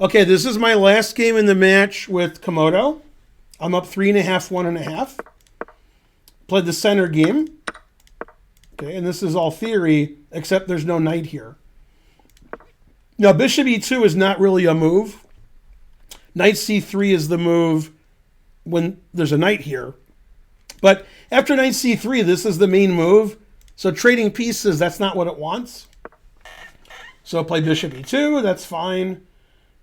Okay, this is my last game in the match with Komodo. I'm up 3.5, 1.5. Played the center game. Okay, and this is all theory, except there's no knight here. Now, bishop e2 is not really a move. Knight c3 is the move when there's a knight here. But after knight c3, this is the main move. So trading pieces, that's not what it wants. So play bishop e2, that's fine.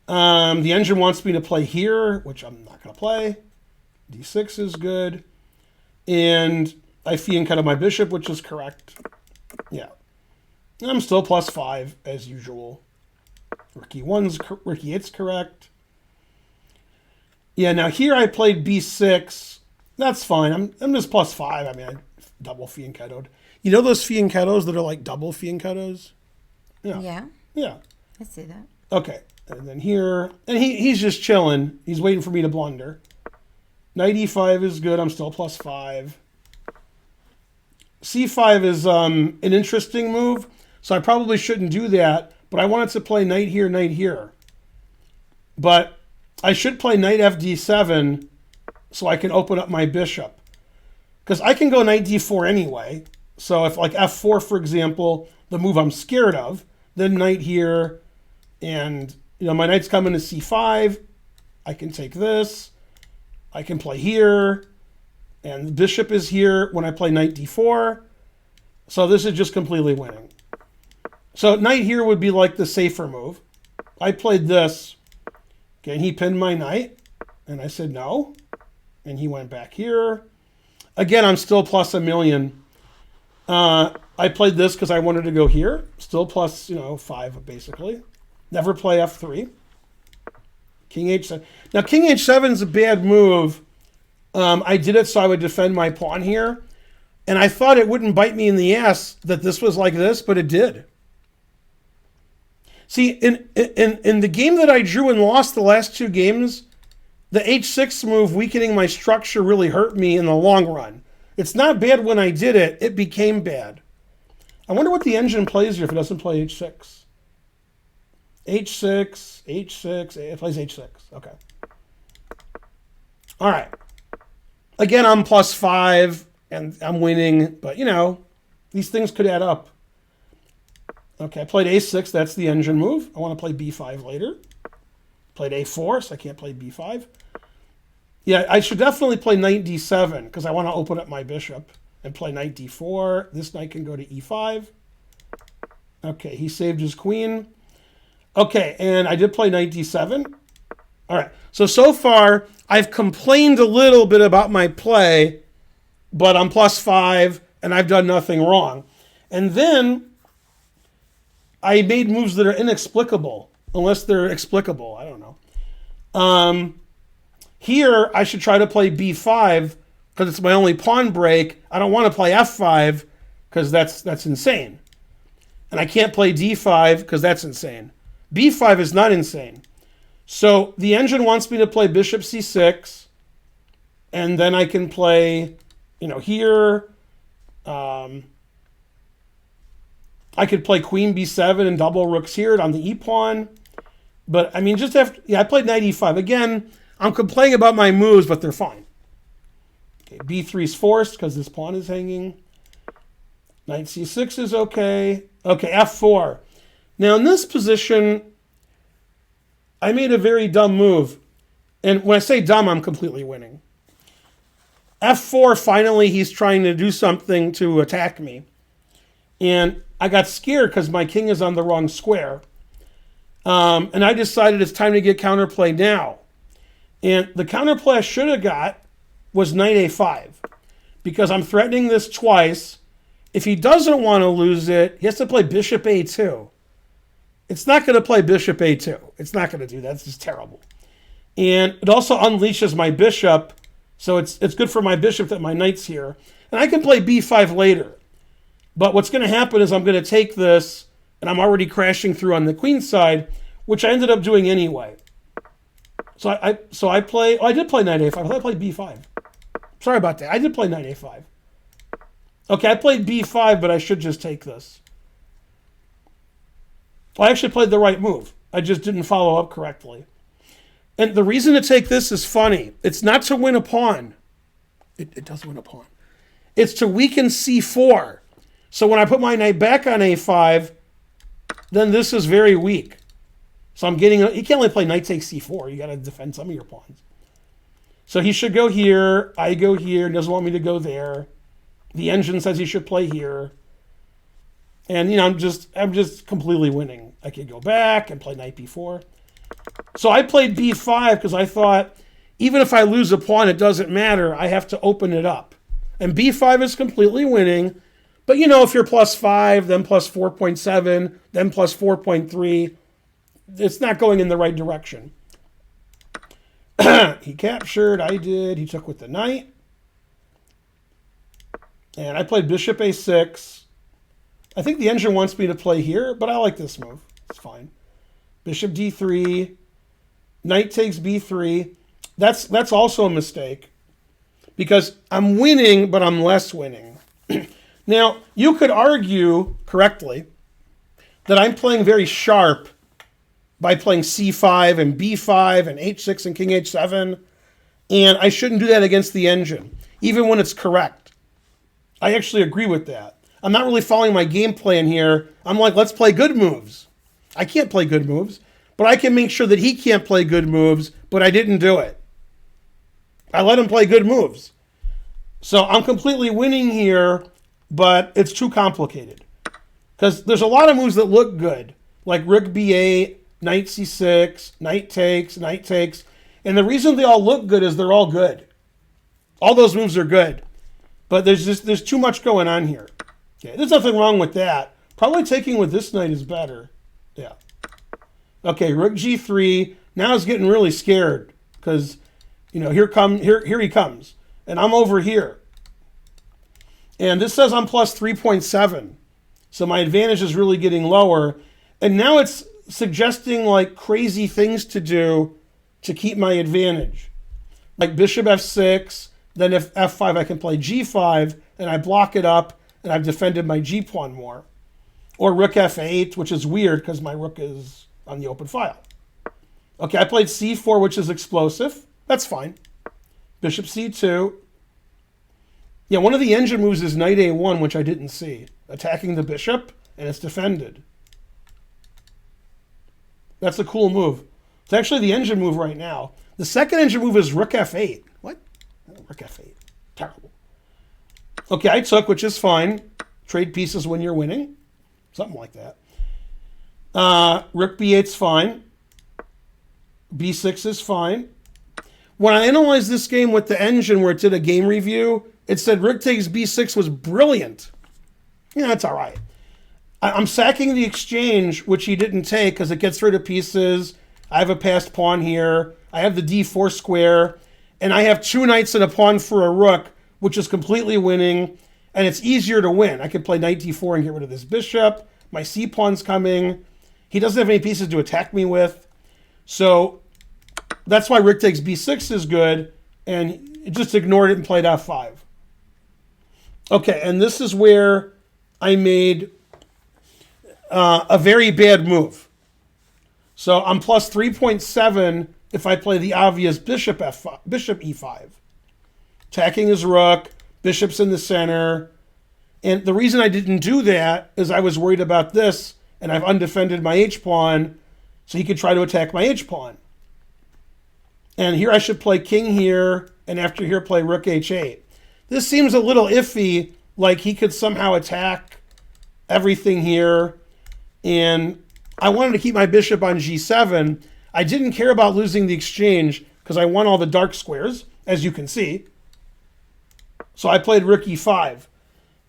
The engine wants me to play here, which I'm not going to play. d6 is good. And I fianchetto my bishop, which is correct. Yeah. And I'm still +5, as usual. Rook e8's correct. Yeah, now here I played b6. That's fine. I'm just +5. I mean, I double fianchettoed. You know those fianchettos that are like double fianchettos? Yeah. Yeah. I see that. Okay. And then here, and he's just chilling. He's waiting for me to blunder. Knight e5 is good. I'm still +5. c5 is an interesting move, so I probably shouldn't do that, but I wanted to play knight here, knight here. But I should play knight fd7 so I can open up my bishop. Because I can go knight d4 anyway. So if like f4, for example, the move I'm scared of, then knight here, and my knight's coming to c5. I can take this. I can play here, and the bishop is here when I play knight d4. So this is just completely winning. So knight here would be like the safer move. I played this. Okay, and he pinned my knight, and I said no. And he went back here. Again, I'm still +1,000,000. I played this because I wanted to go here. Still +5, basically. Never play f3. King h7. Now, king h7 is a bad move. I did it so I would defend my pawn here. And I thought it wouldn't bite me in the ass that this was like this, but it did. See, in the game that I drew and lost the last 2 games, the h6 move weakening my structure really hurt me in the long run. It's not bad when I did it. It became bad. I wonder what the engine plays here if it doesn't play h6. h6, it plays h6. Okay. All right. Again, I'm +5, and I'm winning, but, these things could add up. Okay, I played a6. That's the engine move. I want to play b5 later. Played a4, so I can't play b5. Yeah, I should definitely play knight d7 because I want to open up my bishop and play knight d4. This knight can go to e5. Okay, he saved his queen. Okay, and I did play knight d7. All right, so far I've complained a little bit about my play, but I'm +5 and I've done nothing wrong. And then I made moves that are inexplicable, unless they're explicable. I don't know. Here, I should try to play b5 because it's my only pawn break. I don't want to play f5 because that's insane. And I can't play d5 because that's insane. b5 is not insane. So the engine wants me to play bishop c6, and then I can play, here. I could play queen b7 and double rooks here on the e-pawn. But, I mean, I played knight e5. Again, I'm complaining about my moves, but they're fine. Okay, b3 is forced because this pawn is hanging. Knight c6 is okay. Okay, f4. Now, in this position, I made a very dumb move. And when I say dumb, I'm completely winning. f4, finally, he's trying to do something to attack me. And I got scared because my king is on the wrong square. And I decided it's time to get counterplay now. And the counterplay I should have got was knight a5. Because I'm threatening this twice. If he doesn't want to lose it, he has to play bishop a2. It's not going to play bishop a2. It's not going to do that. It's just terrible. And it also unleashes my bishop. So it's good for my bishop that my knight's here. And I can play b5 later. But what's going to happen is I'm going to take this, and I'm already crashing through on the queen side, which I ended up doing anyway. So I did play knight a5. I thought I played b5. Sorry about that. I did play knight a5. Okay, I played b5, but I should just take this. Well, I actually played the right move. I just didn't follow up correctly. And the reason to take this is funny. It's not to win a pawn. It does win a pawn. It's to weaken c4. So when I put my knight back on a5, then this is very weak. So I'm getting, you can't only play knight takes c4. You got to defend some of your pawns. So he should go here. I go here. He doesn't want me to go there. The engine says he should play here. And, I'm just completely winning. I could go back and play knight b4. So I played b5 because I thought, even if I lose a pawn, it doesn't matter. I have to open it up. And b5 is completely winning. But, if you're plus 5, then plus 4.7, then plus 4.3, it's not going in the right direction. He captured. I did. He took with the knight. And I played bishop a6. I think the engine wants me to play here, but I like this move. It's fine. Bishop d3. Knight takes b3. That's also a mistake because I'm winning, but I'm less winning. Now, you could argue correctly that I'm playing very sharp by playing c5 and b5 and h6 and king h7, and I shouldn't do that against the engine, even when it's correct. I actually agree with that. I'm not really following my game plan here. I'm like, let's play good moves. I can't play good moves, but I can make sure that he can't play good moves, but I didn't do it. I let him play good moves. So I'm completely winning here, but it's too complicated. Because there's a lot of moves that look good, like rook b8, knight c6, knight takes, and the reason they all look good is they're all good. All those moves are good, but there's too much going on here. Okay, there's nothing wrong with that. Probably taking with this knight is better. Yeah. Okay, rook g3. Now it's getting really scared because, here he comes, and I'm over here, and this says I'm plus 3.7, so my advantage is really getting lower, and now it's suggesting like crazy things to do to keep my advantage, like bishop f6. Then if f5, I can play g5, and I block it up, and I've defended my g pawn more, or rook f8, which is weird because my rook is on the open file. Okay, I played c4, which is explosive. That's fine. Bishop c2. Yeah, one of the engine moves is knight a1, which I didn't see. Attacking the bishop, and it's defended. That's a cool move. It's actually the engine move right now. The second engine move is rook f8. What? Oh, rook f8. Terrible. Okay, I took, which is fine. Trade pieces when you're winning. Something like that. Rook b8's fine. b6 is fine. When I analyzed this game with the engine where it did a game review, it said rook takes b6 was brilliant. Yeah, that's all right. I'm sacking the exchange, which he didn't take because it gets rid of pieces. I have a passed pawn here. I have the d4 square. And I have two knights and a pawn for a rook, which is completely winning. And it's easier to win. I can play knight d4 and get rid of this bishop. My c pawn's coming. He doesn't have any pieces to attack me with. So that's why rook takes b6 is good. And it just ignored it and played f5. Okay, and this is where I made a very bad move. So I'm plus 3.7 if I play the obvious bishop f5, bishop e5. Attacking his rook, bishop's in the center. And the reason I didn't do that is I was worried about this, and I've undefended my h-pawn, so he could try to attack my h-pawn. And here I should play king here, and after here play rook h8. This seems a little iffy, like he could somehow attack everything here. And I wanted to keep my bishop on g7. I didn't care about losing the exchange because I won all the dark squares, as you can see. So I played rook e5.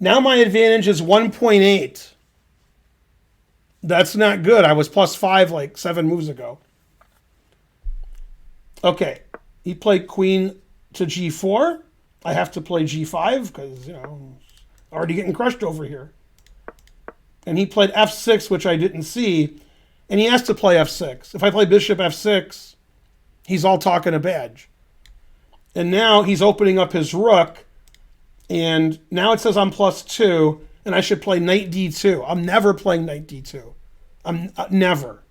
Now my advantage is 1.8. That's not good. I was plus 5 like 7 moves ago. Okay, he played queen to g4. I have to play g5 because, already getting crushed over here. And he played f6, which I didn't see. And he has to play f6. If I play bishop f6, he's all talk and a badge. And now he's opening up his rook. And now it says I'm plus 2, and I should play knight d2. I'm never playing knight d2. I'm never.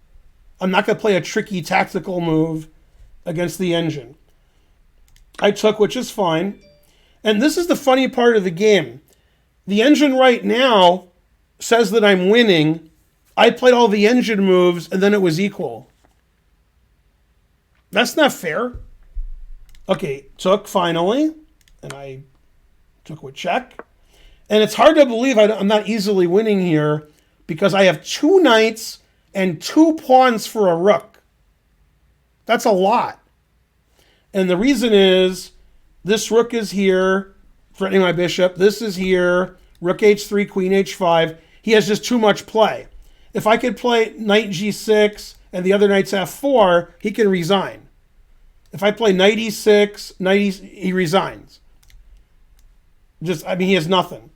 I'm not going to play a tricky tactical move against the engine. I took, which is fine. And this is the funny part of the game. The engine right now says that I'm winning. I played all the engine moves, and then it was equal. That's not fair. Okay, took finally, and I took with check. And it's hard to believe I'm not easily winning here because I have 2 knights and 2 pawns for a rook. That's a lot. And the reason is this rook is here, threatening my bishop. This is here, rook h3, queen h5. He has just too much play. If I could play knight g6 and the other knight's f4, he can resign. If I play knight e6, he resigns. He has nothing.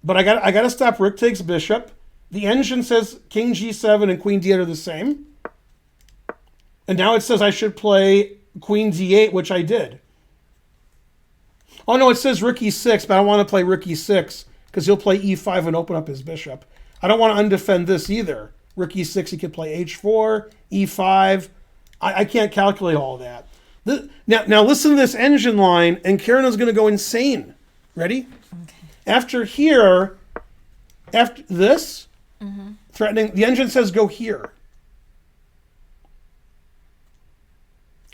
But I got to stop rook takes bishop. The engine says king g7 and queen d8 are the same. And now it says I should play queen d8, which I did. Oh no, it says rook e6, but I don't want to play rook e6 because he'll play e5 and open up his bishop. I don't want to undefend this either. Rook e6, he could play h4, e5. I can't calculate all that. Now listen to this engine line, and Karen going to go insane. Ready? Okay. After this, threatening, the engine says go here.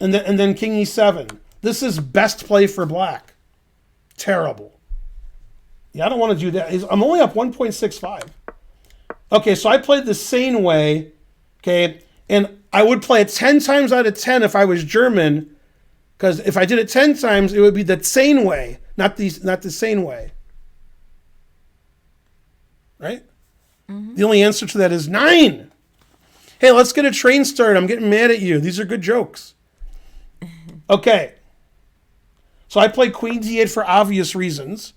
And then king e7. This is best play for black. Terrible. Yeah, I don't want to do that. I'm only up 1.65. Okay, so I played the sane way, okay, and I would play it 10 times out of 10 if I was German, because if I did it 10 times, it would be the sane way, not the sane way. Right? Mm-hmm. The only answer to that is 9. Hey, let's get a train started. I'm getting mad at you. These are good jokes. Okay. So I play queen d8 for obvious reasons.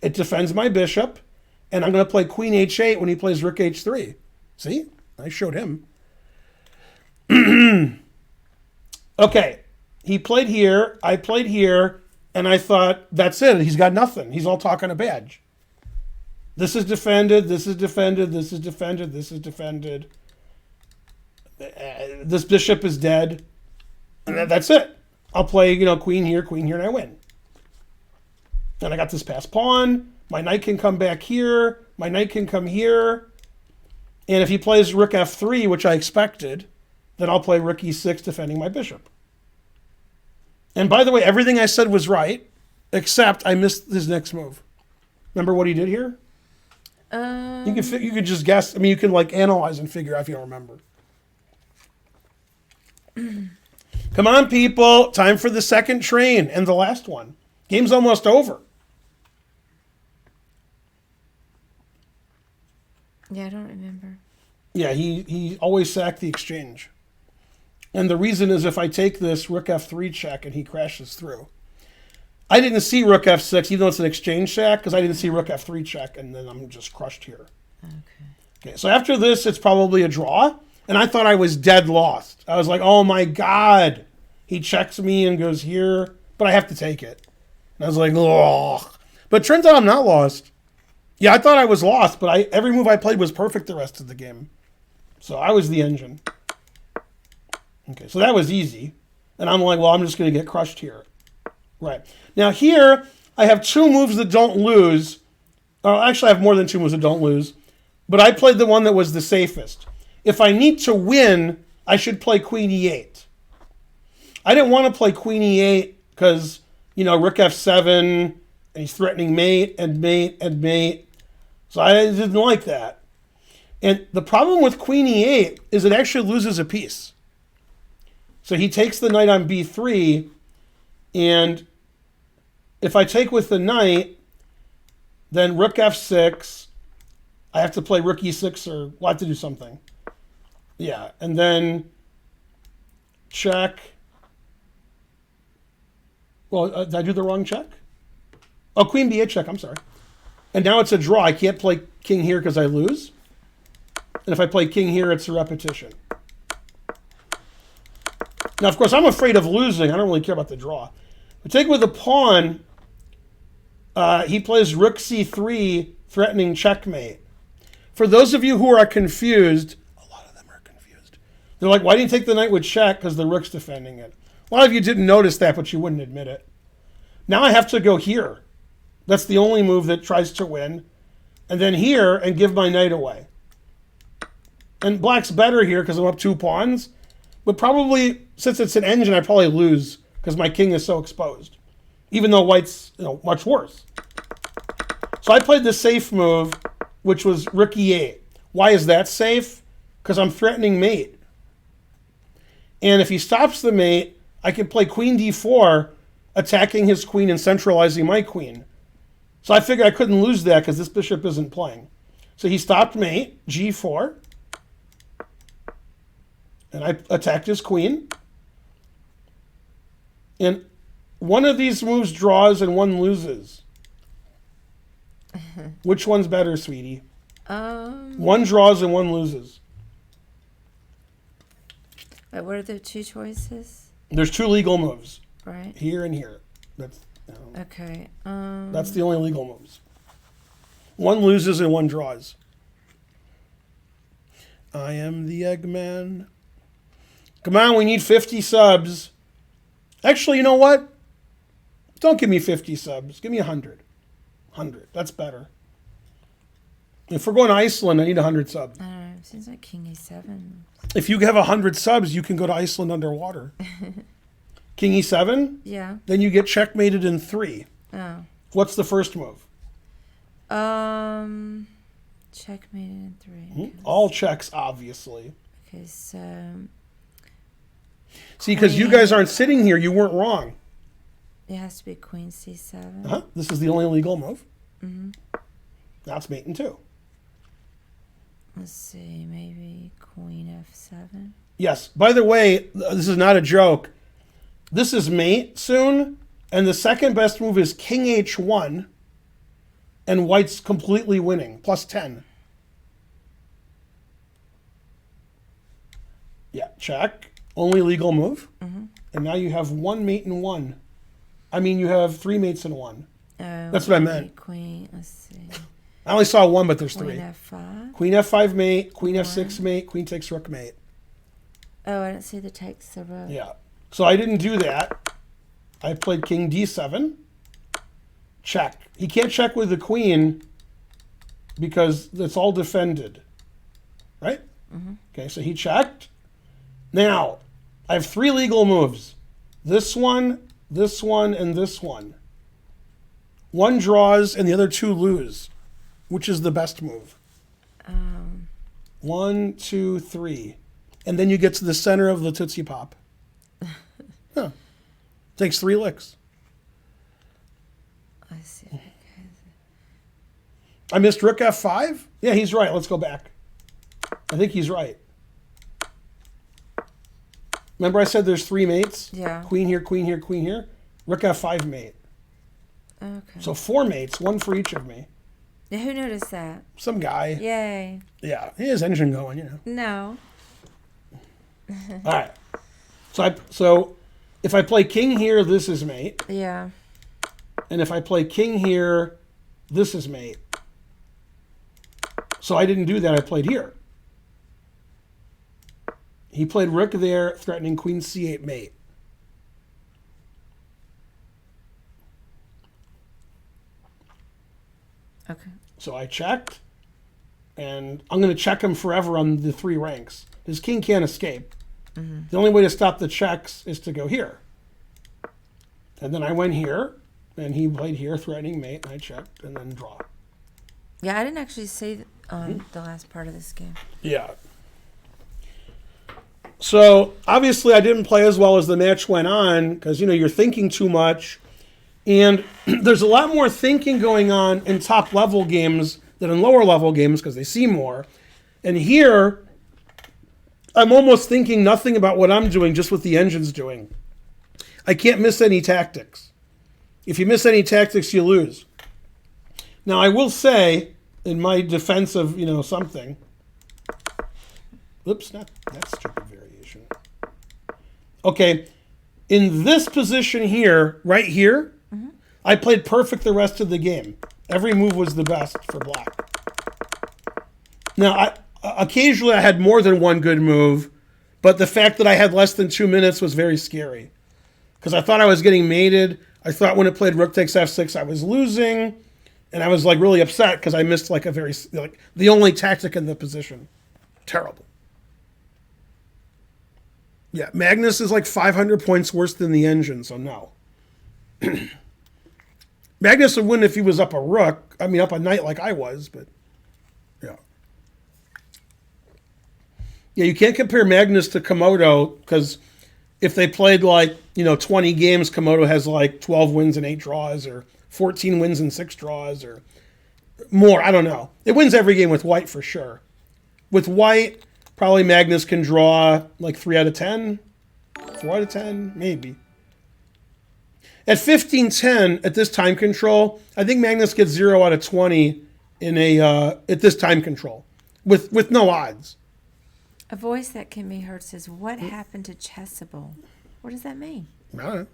It defends my bishop. And I'm going to play queen h8 when he plays rook h3. See? I showed him. Okay. He played here. I played here. And I thought, that's it. He's got nothing. He's all talking a badge. This is defended. This is defended. This is defended. This is defended. This bishop is dead. And that's it. I'll play, queen here, and I win. And I got this passed pawn. My knight can come back here. My knight can come here. And if he plays rook f3, which I expected, then I'll play rook e6 defending my bishop. And by the way, everything I said was right, except I missed his next move. Remember what he did here? You could just guess. You can analyze and figure out if you don't remember. Come on, people. Time for the second train and the last one. Game's almost over. Yeah, I don't remember. Yeah, he always sacked the exchange. And the reason is if I take this rook f3 check and he crashes through. I didn't see rook f6, even though it's an exchange sack, because I didn't see rook f3 check, and then I'm just crushed here. Okay, so after this, it's probably a draw, and I thought I was dead lost. I was like, oh my God. He checks me and goes here, but I have to take it. And I was like, ugh. But it turns out I'm not lost. Yeah, I thought I was lost, but every move I played was perfect the rest of the game. So I was the engine. Okay, so that was easy. And I'm like, well, I'm just going to get crushed here. Right. Now here, I have 2 moves that don't lose. Actually, I have more than 2 moves that don't lose. But I played the one that was the safest. If I need to win, I should play queen e8. I didn't want to play queen e8 because, rook f7, and he's threatening mate and mate and mate. So I didn't like that. And the problem with queen e8 is it actually loses a piece. So he takes the knight on b3, and if I take with the knight, then rook f6, I have to play rook e6, or we'll have to do something. Yeah, and then check. Well, did I do the wrong check? Oh, queen b8 check, I'm sorry. And now it's a draw. I can't play king here because I lose. And if I play king here, it's a repetition. Now, of course, I'm afraid of losing. I don't really care about the draw. But take with a pawn, he plays rook c3, threatening checkmate. For those of you who are confused, a lot of them are confused. They're like, why didn't you take the knight with check? Because the rook's defending it. A lot of you didn't notice that, but you wouldn't admit it. Now I have to go here. That's the only move that tries to win. And then here and give my knight away. And black's better here because I'm up 2 pawns. But probably, since it's an engine, I probably lose because my king is so exposed. Even though white's much worse. So I played the safe move, which was rook e8. Why is that safe? Because I'm threatening mate. And if he stops the mate, I can play queen d4, attacking his queen and centralizing my queen. So I figured I couldn't lose that because this bishop isn't playing. So he stopped mate, g4. And I attacked his queen. And one of these moves draws and one loses. Which one's better, sweetie? One draws and one loses. Wait, what are the 2 choices? There's 2 legal moves. Right. Here and here. That's Okay. that's the only legal moves. One loses and one draws. I am the Eggman. Come on, we need 50 subs. Actually, you know what? Don't give me 50 subs. Give me 100. 100. That's better. If we're going to Iceland, I need 100 subs. I don't know. It seems like king a7. If you have 100 subs, you can go to Iceland underwater. King e7? Yeah. Then you get checkmated in 3. Oh. What's the first move? Checkmate in 3. Okay. All checks, obviously. Okay, so... See, because you guys aren't sitting here, you weren't wrong. It has to be queen c7. Uh-huh. This is the only legal move. Mm-hmm. Now it's mate in 2. Let's see, maybe queen f7. Yes. By the way, this is not a joke. This is mate soon, and the second best move is king h1, and white's completely winning, plus 10. Yeah, check. Only legal move. Mm-hmm. And now you have 1 mate in 1. I mean, you have 3 mates in 1. Oh, That's what I meant. Queen, let's see. I only saw 1, but there's Queen 3. f5. Queen f5 mate, queen f6 mate, queen takes rook mate. Oh, I didn't see the takes the rook. Yeah. So I didn't do that. I played king d7. Check. He can't check with the queen because it's all defended. Right? Mm-hmm. Okay, so he checked. Now, I have 3 legal moves. This one, and this one. One draws and the other 2 lose. Which is the best move? 1, 2, 3. And then you get to the center of the Tootsie Pop. Huh. Takes 3 licks. I see. I missed rook f5? Yeah, he's right. Let's go back. I think he's right. Remember I said there's 3 mates? Yeah. Queen here, queen here, queen here. Rook f5 mate. Okay. So 4 mates, 1 for each of me. Yeah, who noticed that? Some guy. Yay. Yeah, he has engine going, No. All right. So if I play king here, this is mate. Yeah. And if I play king here, this is mate. So I didn't do that. I played here. He played rook there, threatening queen c8 mate. Okay. So I checked, and I'm going to check him forever on the 3 ranks. His king can't escape. Mm-hmm. The only way to stop the checks is to go here. And then I went here, and he played here, threatening mate, and I checked, and then draw. Yeah, I didn't actually see the last part of this game. Yeah. So obviously I didn't play as well as the match went on because, you're thinking too much. And there's a lot more thinking going on in top level games than in lower level games because they see more. And here, I'm almost thinking nothing about what I'm doing, just what the engine's doing. I can't miss any tactics. If you miss any tactics, you lose. Now, I will say, in my defense of, something. Oops, not that stupid variation. Okay, in this position here, right here, I played perfect the rest of the game. Every move was the best for black. Now, occasionally I had more than one good move, But the fact that I had less than 2 minutes was very scary. Because I thought I was getting mated. I thought when it played rook takes f6, I was losing. And I was like really upset because I missed like the only tactic in the position. Terrible. Yeah, Magnus is like 500 points worse than the engine, so no. Magnus would win if he was up a rook. I mean, up a knight like I was, but yeah. Yeah, you can't compare Magnus to Komodo because if they played 20 games, Komodo has like 12 wins and 8 draws or 14 wins and 6 draws or more. I don't know. It wins every game with white for sure. With white, probably Magnus can draw like 3 out of 10, 4 out of 10, maybe. At 15-10, at this time control, I think Magnus gets 0 out of 20 at this time control with no odds. A voice that can be heard says, "What happened to Chessable?" What does that mean? I don't know.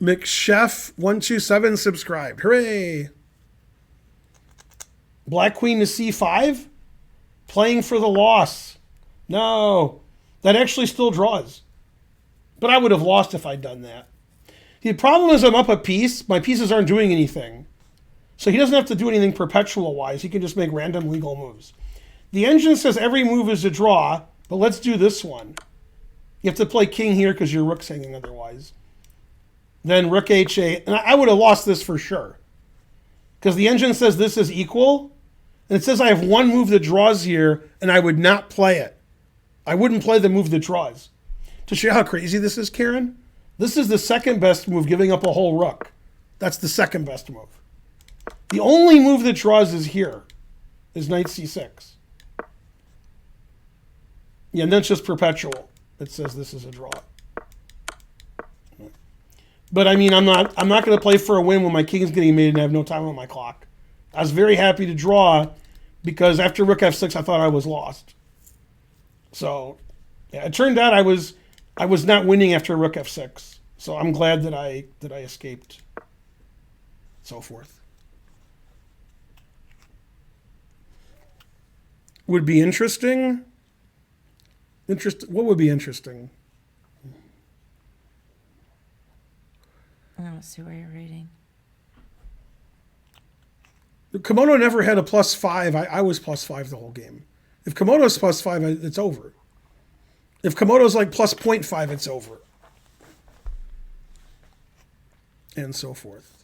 McChef127 subscribed. Hooray! Black Queen to C5? Playing for the loss. No. That actually still draws. But I would have lost if I'd done that. The problem is I'm up a piece. My pieces aren't doing anything. So he doesn't have to do anything perpetual-wise. He can just make random legal moves. The engine says every move is a draw, but let's do this one. You have to play king here because your rook's hanging otherwise. Then rook h8. And I would have lost this for sure. Because the engine says this is equal. And it says I have one move that draws here, and I would not play it. I wouldn't play the move that draws. To show you how crazy this is, Karen, this is the second best move, giving up a whole rook. That's the second best move. The only move that draws is here, is knight c6. Yeah, and that's just perpetual. It says this is a draw. But I mean, I'm not going to play for a win when my king's getting made and I have no time on my clock. I was very happy to draw because after rook f6, I thought I was lost. So, yeah, it turned out I was not winning after rook f6. So I'm glad that I escaped. So forth. Would be interesting. What would be interesting? I don't see where you're reading. Komodo never had a +5. I was +5 the whole game. If Komodo's +5, it's over. If Komodo's like +0.5, it's over. And so forth.